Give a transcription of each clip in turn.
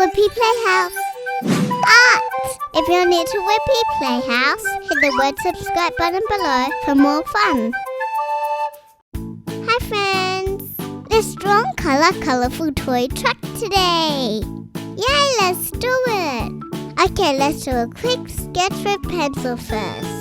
Whoopee Playhouse. Art! If you're new to Whoopee Playhouse, hit the word subscribe button below for more fun. Hi friends! Let's draw and colour colourful toy truck today. Yay, let's do it! Okay, let's do a quick sketch with pencil first.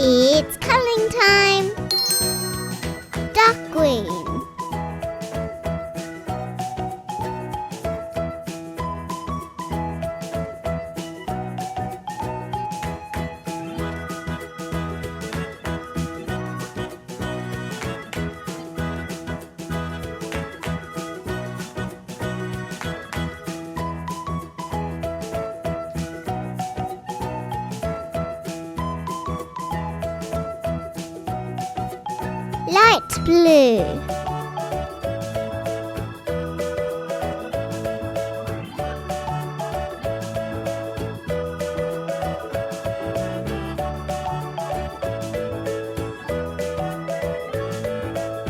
It's coloring time! Dark green. Light blue.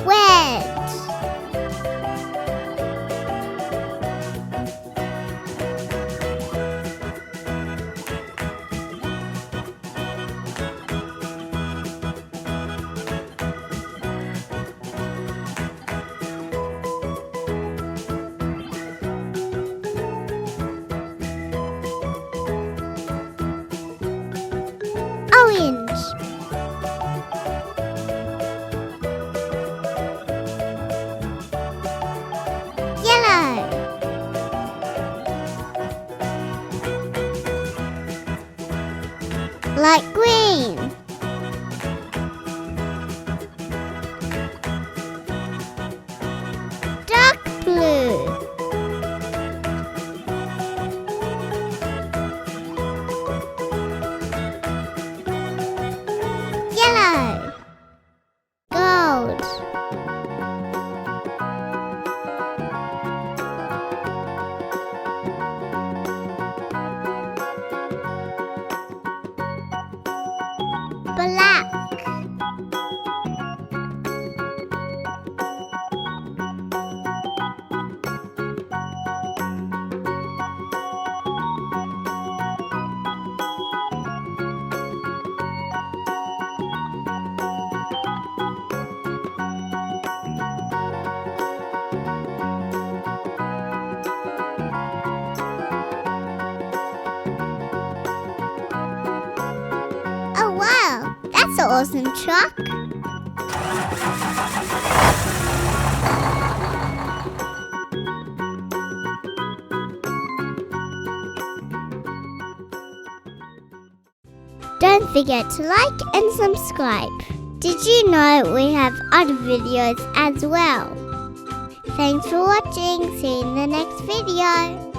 Red. Orange. Yellow. Light green. Dark blue. Yellow. Gold. Black. Oh wow, that's an awesome truck. Don't forget to like and subscribe. Did you know we have other videos as well? Thanks for watching. See you in the next video.